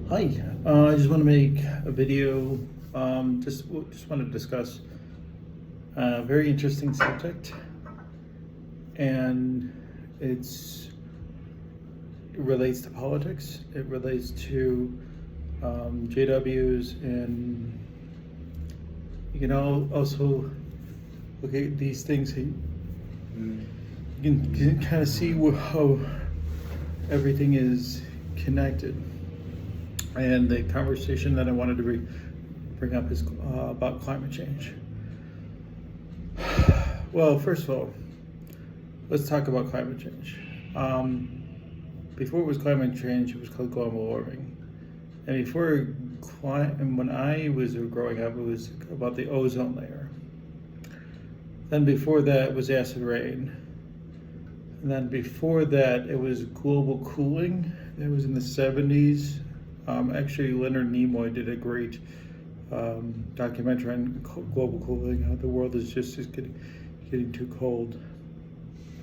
Hi, I just want to make a video. Just want to discuss a very interesting subject, and it relates to politics. It relates to JWs, and you can also look at these things. You can kind of see how everything is connected. And the conversation that I wanted to bring up is about climate change. Well, first of all, let's talk about climate change. Before it was climate change, it was called global warming. And when I was growing up, it was about the ozone layer. Then before that, it was acid rain. And then before that, it was global cooling. It was in the 70s. Actually, Leonard Nimoy did a great documentary on global cooling. How the world is just getting too cold.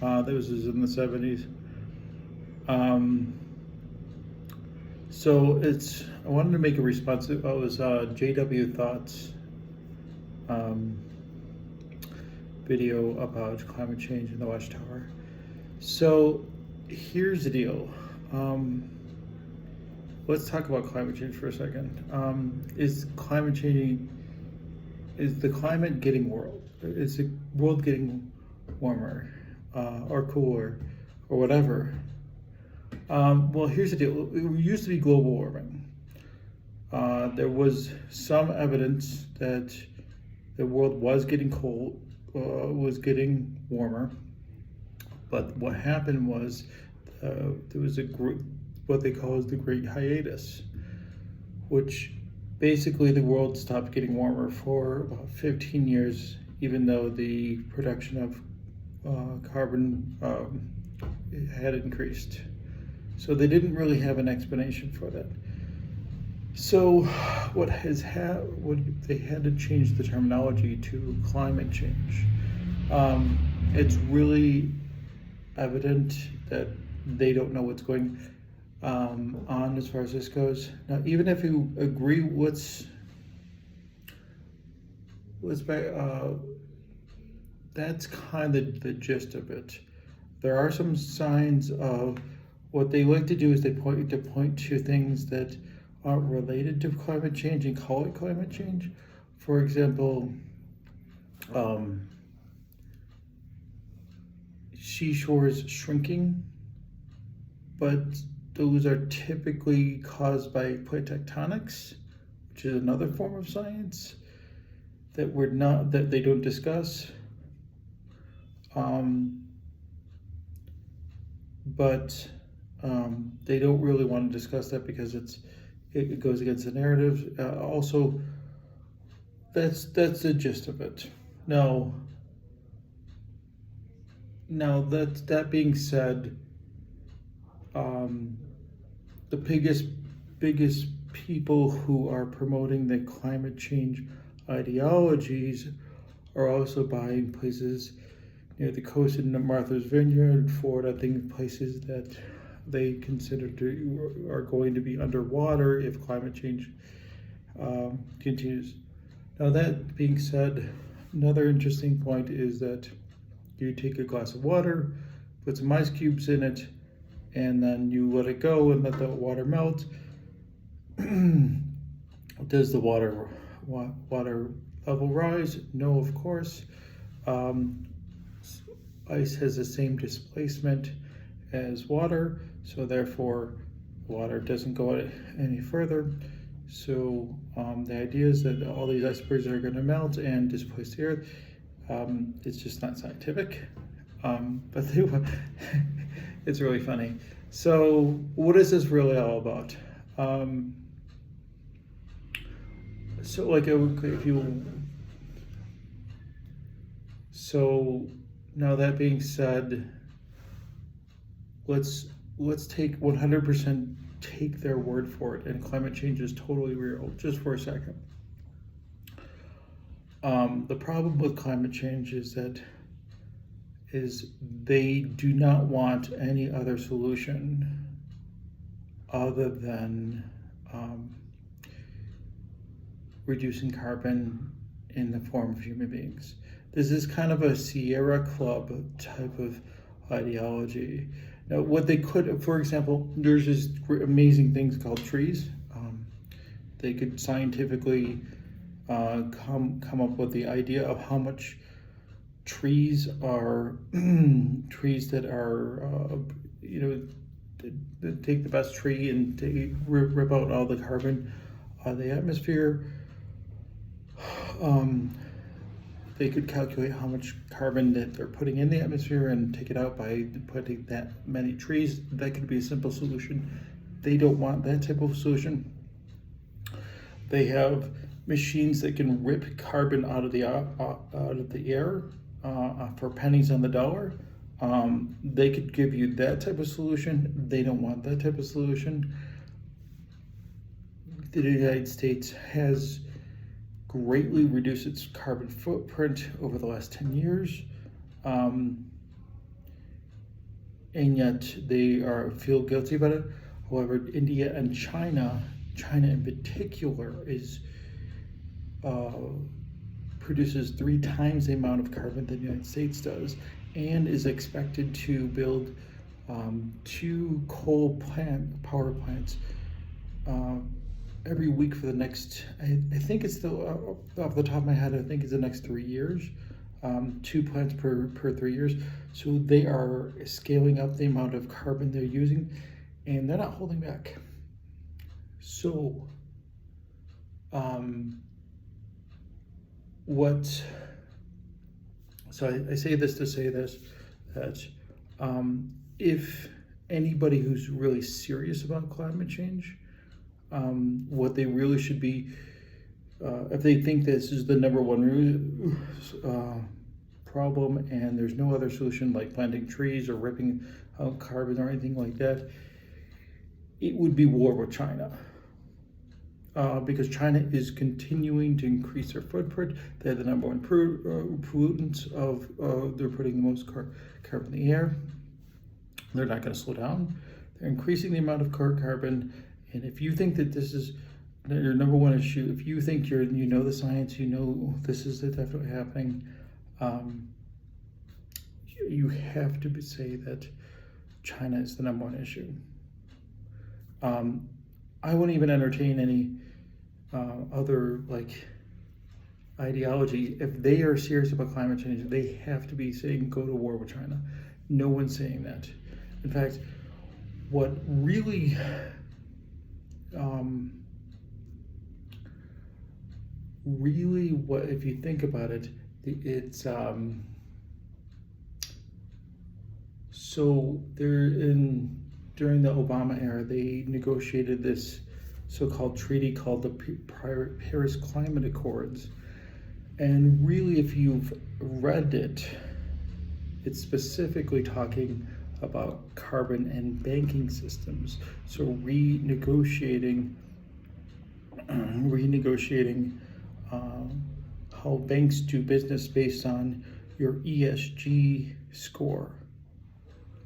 That was in the 70s. I wanted to make a response. It was JW Thoughts video about climate change in the Watchtower. So here's the deal. Let's talk about climate change for a second. Is the climate getting world? Is the world getting warmer or cooler or whatever? Well, here's the deal. It used to be global warming. There was some evidence that the world was getting cold, was getting warmer. But what happened was there was what they call the Great Hiatus, which basically the world stopped getting warmer for about 15 years, even though the production of carbon had increased. So they didn't really have an explanation for that. So what they had to change the terminology to climate change. It's really evident that they don't know what's going on as far as this goes. Now, even if you agree that's kind of the gist of it. There are some signs of what they like to do is they point to things that aren't related to climate change and call it climate change. For example, seashores shrinking, but those are typically caused by plate tectonics, which is another form of science that they don't discuss. But they don't really want to discuss that because it goes against the narrative. Also, that's the gist of it. Now that being said, the biggest people who are promoting the climate change ideologies are also buying places near the coast in Martha's Vineyard, Florida, places that they consider are going to be underwater if climate change continues. Now, that being said, another interesting point is that you take a glass of water, put some ice cubes in it, and then you let it go and let the water melt. Does the water level rise? No, of course. Ice has the same displacement as water, so therefore water doesn't go any further. So the idea is that all these icebergs are going to melt and displace the earth. It's just not scientific, but it's really funny. So what is this really all about? So now that being said, let's take 100% take their word for it, and climate change is totally real, just for a second. The problem with climate change is they do not want any other solution other than reducing carbon in the form of human beings. This is kind of a Sierra Club type of ideology. Now, what they could, for example, there's this amazing things called trees. They could scientifically come up with the idea of how much trees are trees that are take the best tree and rip out all the carbon out of the atmosphere. They could calculate how much carbon that they're putting in the atmosphere and take it out by putting that many trees. That could be a simple solution. They don't want that type of solution. They have machines that can rip carbon out of the air for pennies on the dollar. They could give you that type of solution. They don't want that type of solution. The United States has greatly reduced its carbon footprint over the last 10 years. And yet they feel guilty about it. However, India and China in particular produces 3 times the amount of carbon that the United States does, and is expected to build 2 coal power plants every week for the next, I think it's still off the top of my head, I think it's the next 3 years, 2 plants per 3 years. So they are scaling up the amount of carbon they're using, and they're not holding back. So, I say this to say this, that if anybody who's really serious about climate change, what they really should be, if they think this is the number one problem and there's no other solution like planting trees or ripping out carbon or anything like that, it would be war with China. Because China is continuing to increase their footprint. They're the number one pollutants they're putting the most carbon in the air. They're not going to slow down. They're increasing the amount of carbon. And if you think that this is your number one issue, if you think you know the science, you know this is definitely happening, you have to say that China is the number one issue. I wouldn't even entertain any other ideology. If they are serious about climate change, they have to be saying go to war with China. No one's saying that. In fact, what really if you think about it, it's so during the Obama era, they negotiated this so-called treaty called the Paris Climate Accords. And really, if you've read it, it's specifically talking about carbon and banking systems. So renegotiating how banks do business based on your ESG score.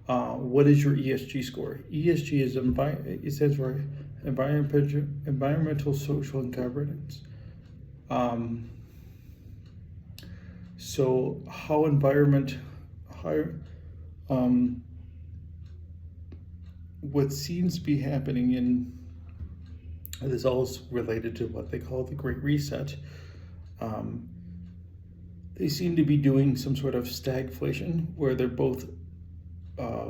What is your ESG score? ESG it stands for environmental, social, and governance. So how what seems to be happening this is all related to what they call the Great Reset. They seem to be doing some sort of stagflation where they're both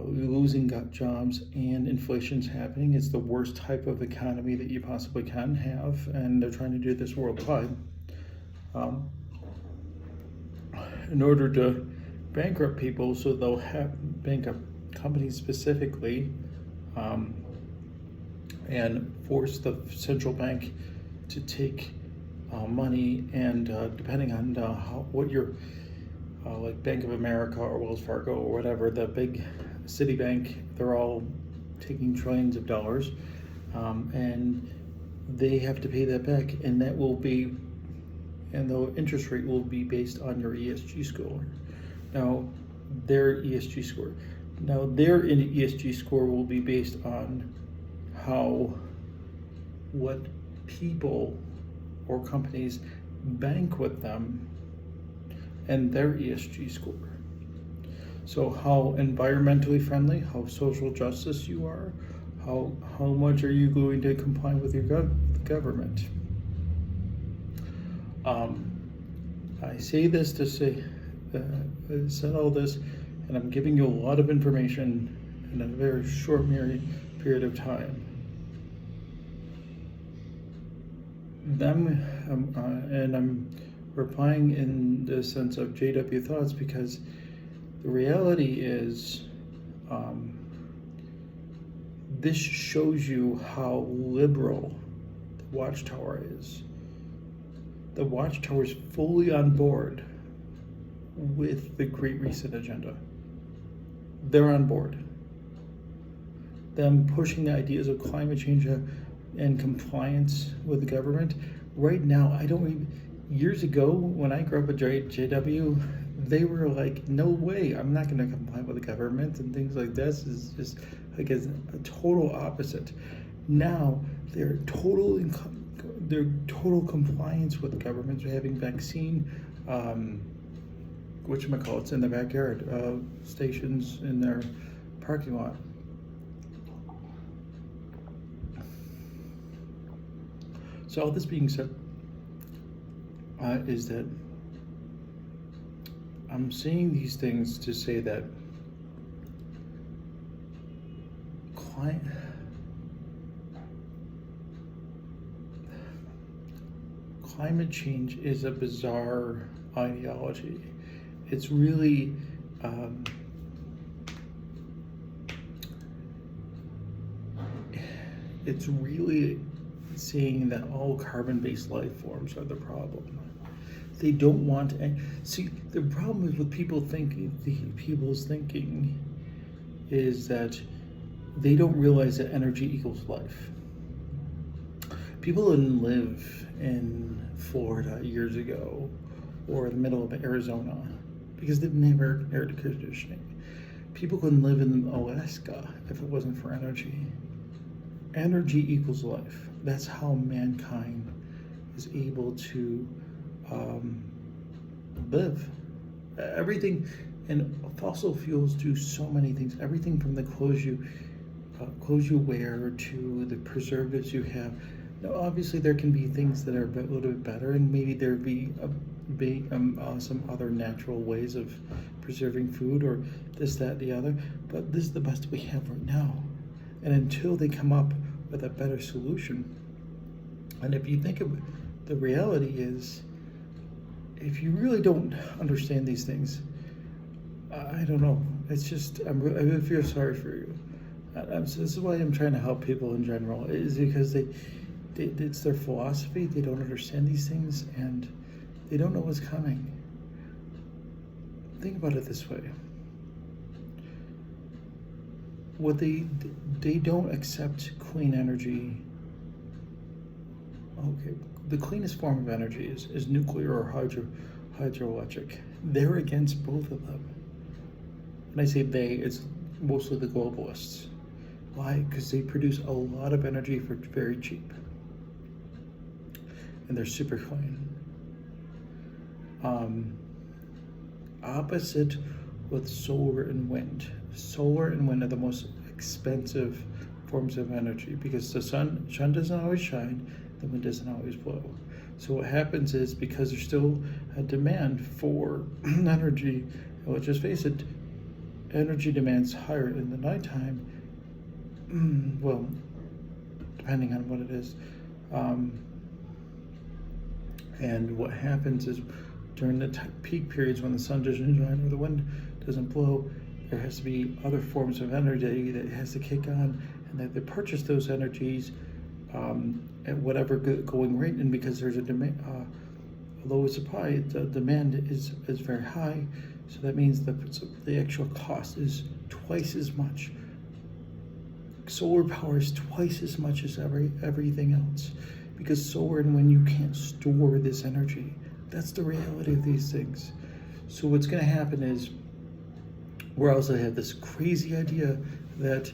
losing jobs and inflation's happening. It's the worst type of economy that you possibly can have, and they're trying to do this worldwide. In order to bankrupt people, so they'll bankrupt companies specifically, and force the central bank to take money, and depending on what your like Bank of America or Wells Fargo or whatever, the big Citibank, they're all taking trillions of dollars, and they have to pay that back, and the interest rate will be based on your ESG score. Now, their ESG score will be based on what people or companies bank with them and their ESG score. So how environmentally friendly, how social justice you are, how much are you going to comply with your government. I say this to say, I said all this, and I'm giving you a lot of information in a very short period of time. And I'm replying in the sense of JW thoughts, because the reality is, this shows you how liberal the Watchtower is. The Watchtower is fully on board with the Great Reset agenda. They're on board. Them pushing the ideas of climate change and compliance with the government. Right now, years ago, when I grew up at JW, they were like, no way, I'm not going to comply with the government and things like this. Is just like a total opposite. Now, they're total compliance with the government. They're having vaccine, whatchamacallits, in the backyard, stations in their parking lot. So all this being said, is that I'm saying these things to say that climate change is a bizarre ideology. It's really saying that all carbon-based life forms are the problem. They don't want to see. The problem is with people's thinking is that they don't realize that energy equals life. People didn't live in Florida years ago or the middle of Arizona because they didn't have air conditioning. People couldn't live in Alaska if it wasn't for energy. Energy equals life. That's how mankind is able to live. Everything, and fossil fuels do so many things. Everything from the clothes you wear to the preservatives you have. Now, obviously, there can be things that are a little bit better, and maybe there be some other natural ways of preserving food, or this, that, the other. But this is the best we have right now. And until they come up with a better solution, and if you think of it, the reality is, if you really don't understand these things, I don't know. It's just, I really feel sorry for you. This is why I'm trying to help people in general, is because it's their philosophy. They don't understand these things, and they don't know what's coming. Think about it this way. They don't accept clean energy. Okay, the cleanest form of energy is nuclear or hydroelectric. They're against both of them. And I say they, it's mostly the globalists. Why? Because they produce a lot of energy for very cheap. And they're super clean. Opposite with solar and wind. Solar and wind are the most expensive forms of energy because the sun doesn't always shine, the wind doesn't always blow. So what happens is, because there's still a demand for energy, and let's just face it, energy demand's higher in the nighttime. Well, depending on what it is. And what happens is, during the peak periods when the sun doesn't shine or the wind doesn't blow, there has to be other forms of energy that has to kick on, and they purchase those energies at whatever going rate. And because there's a demand, low supply, the demand is very high. So that means the actual cost is twice as much. Solar power is twice as much as everything else, because solar and wind, you can't store this energy. That's the reality of these things. So what's going to happen is, we also have this crazy idea that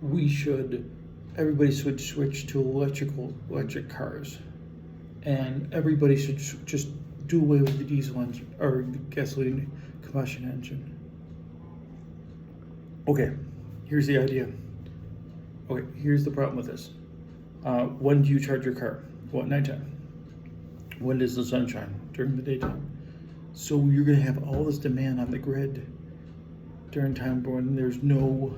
we should everybody should switch to electric cars, and everybody should just do away with the diesel engine or the gasoline combustion engine. Okay, here's the idea. Okay, here's the problem with this. When do you charge your car? Well, at nighttime. When does the sun shine? During the daytime. So you're going to have all this demand on the grid during time when there's no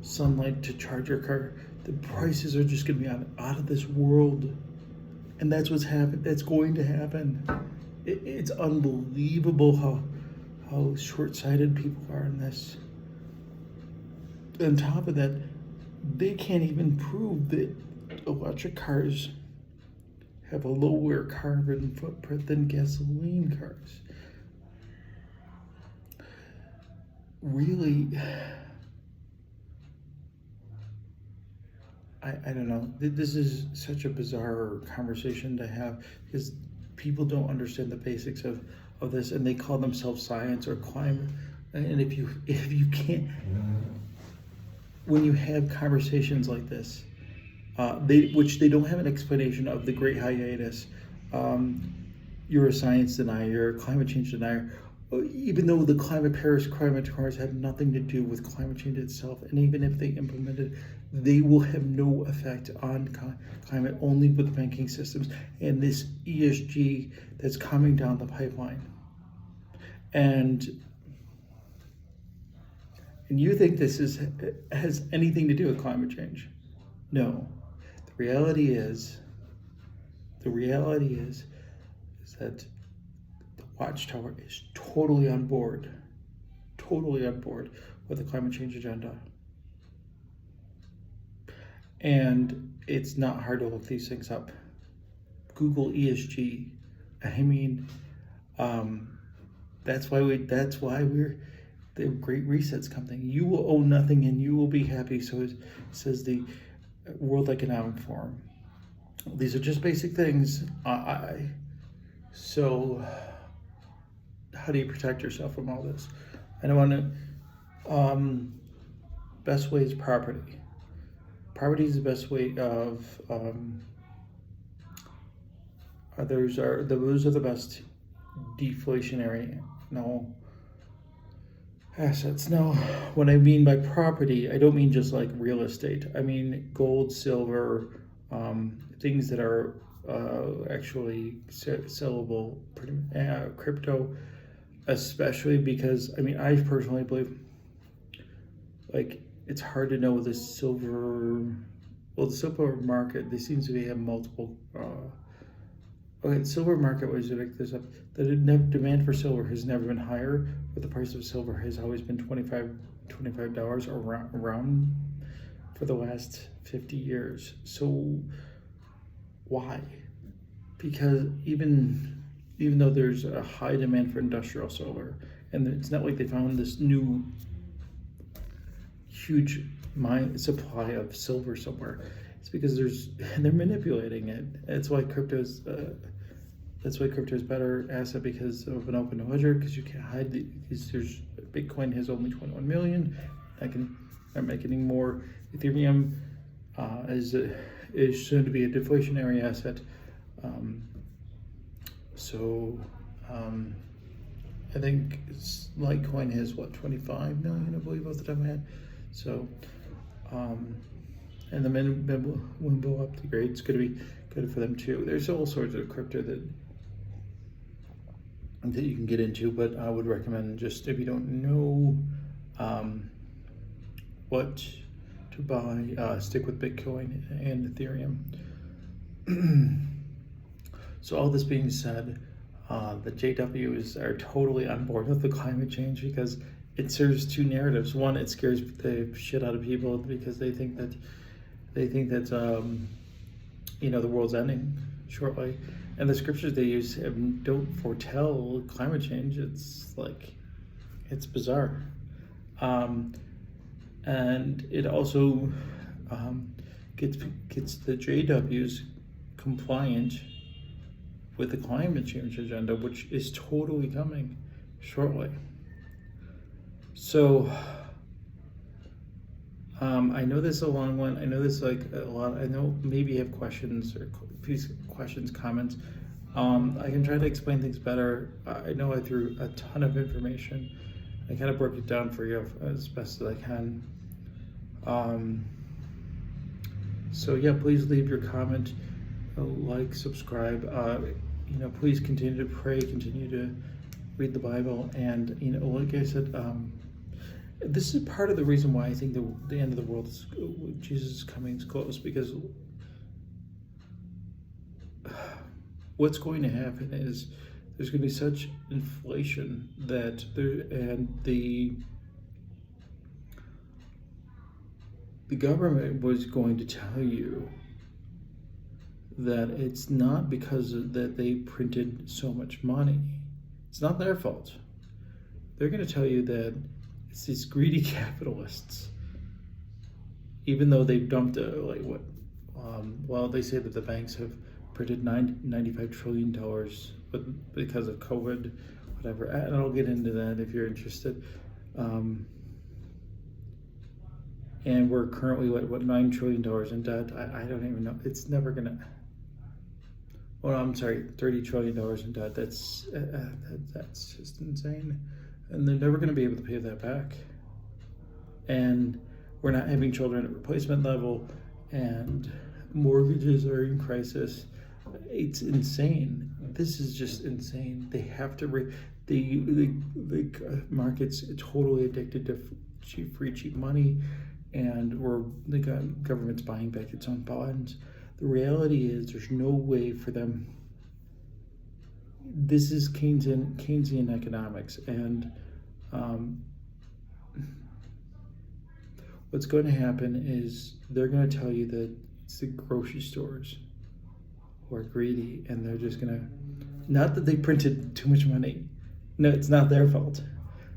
sunlight to charge your car. The prices are just going to be out of this world, and that's what's happening. That's going to happen. It's unbelievable how short-sighted people are in this. On top of that, they can't even prove that electric cars have a lower carbon footprint than gasoline cars. Really, I don't know. This is such a bizarre conversation to have because people don't understand the basics of this, and they call themselves science or climate. And if you can't, when you have conversations like this, which they don't have an explanation of the Great Hiatus, you're a science denier, you're a climate change denier, even though the Paris climate accords have nothing to do with climate change itself, and even if they implemented, they will have no effect on climate, only with banking systems and this ESG that's coming down the pipeline. And you think this has anything to do with climate change? No. The reality is that the Watchtower is totally on board with the climate change agenda. And it's not hard to look these things up. Google ESG. I mean, that's why we're the Great Reset's coming. You will owe nothing and you will be happy. So it says the World Economic Forum. These are just basic things. So how do you protect yourself from all this? I don't want to. Best way is property. Property is the best way of. Those are the best deflationary assets. Now, what I mean by property, I don't mean just like real estate. I mean gold, silver, things that are actually sellable, crypto, especially because, I mean, I personally believe, like, it's hard to know the silver market, they seems to have multiple, the silver market, was to pick this up, the demand for silver has never been higher, but the price of silver has always been $25 around for the last 50 years. So why? Because even though there's a high demand for industrial silver, and it's not like they found this new huge supply of silver somewhere, it's because they're manipulating it. That's why crypto's better asset because of an open ledger, because you can't hide there's Bitcoin has only 21 million. I can start making more. Ethereum is soon to be a deflationary asset. I think Litecoin has 25 million, I believe, off the top of my head. So, and the Wimbo upgrade's going to be good for them too. There's all sorts of crypto that you can get into, but I would recommend, just if you don't know what to buy, stick with Bitcoin and Ethereum. So all this being said, the JWs are totally on board with the climate change because it serves two narratives. One, it scares the shit out of people because they think that the world's ending shortly, and the scriptures they use don't foretell climate change. It's bizarre, and it also gets the JWs compliant with the climate change agenda, which is totally coming shortly. So I know this is a long one. I know this is like a lot. I know maybe you have questions or please questions, comments. I can try to explain things better. I know I threw a ton of information. I kind of broke it down for you as best as I can. So yeah, please leave your comment, like, subscribe. Please continue to pray, continue to read the Bible, and like I said, this is part of the reason why I think the end of the world is Jesus is coming is close, because what's going to happen is there's going to be such inflation that the government was going to tell you that it's not because that they printed so much money. It's not their fault. They're going to tell you that it's these greedy capitalists, even though they've dumped they say that the banks have printed $95 trillion because of COVID, whatever. And I'll get into that if you're interested. And we're currently $9 trillion in debt. I don't even know. It's never gonna. Well, I'm sorry, $30 trillion in debt. That's just insane, and they're never gonna be able to pay that back. And we're not having children at replacement level, and mortgages are in crisis. It's insane. This is just insane. They have to. The market's totally addicted to cheap money. And the government's buying back its own bonds. The reality is there's no way for them. This is Keynesian economics, and what's going to happen is they're going to tell you that it's the grocery stores who are greedy, and they're just going to, not that they printed too much money. No, it's not their fault.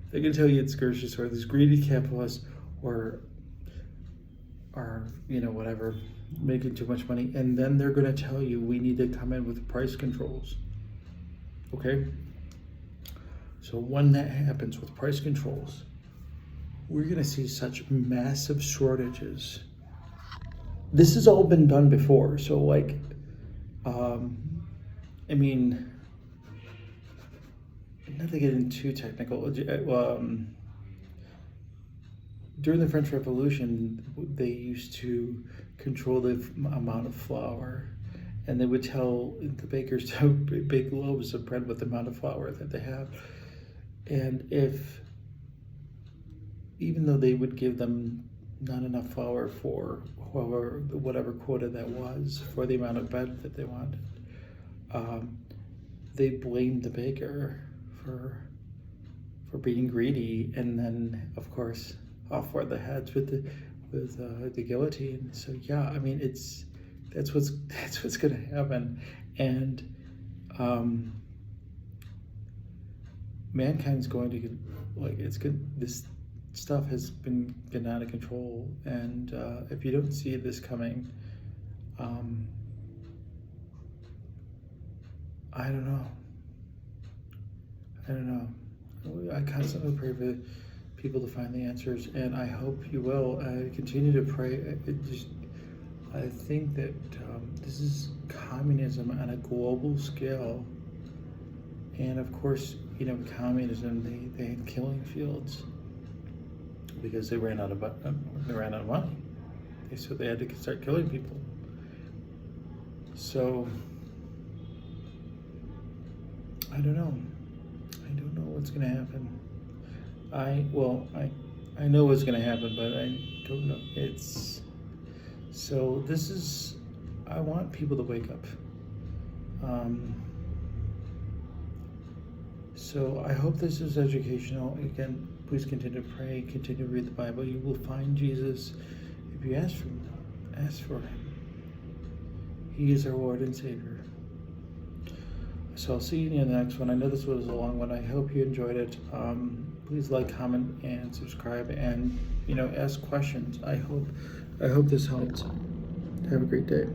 They're going to tell you it's grocery stores, these greedy capitalists, or whatever, making too much money, and then they're going to tell you we need to come in with price controls. Okay? So when that happens with price controls, we're going to see such massive shortages. This has all been done before, so not to get into too technical, during the French Revolution, they used to control the amount of flour, and they would tell the bakers to bake loaves of bread with the amount of flour that they have. And even though they would give them not enough flour for whatever quota that was for the amount of bread that they wanted, they blamed the baker for being greedy, and then of course off for the heads with the guillotine. So yeah, I mean that's what's going to happen, and mankind's going to get it's good. This stuff has been getting out of control, and if you don't see this coming, I don't know. I constantly pray for people to find the answers, and I hope you will. Continue to pray. I think that this is communism on a global scale, and of course, communism, they had killing fields because they ran out of money, so they had to start killing people. So I don't know what's going to happen. I know what's going to happen, but I don't know. I want people to wake up. So I hope this is educational. Again, please continue to pray, continue to read the Bible. You will find Jesus if you ask for him. He is our Lord and Savior. So I'll see you in the next one. I know this was a long one. I hope you enjoyed it. Please like, comment, and subscribe, and ask questions. I hope this helped. Have a great day.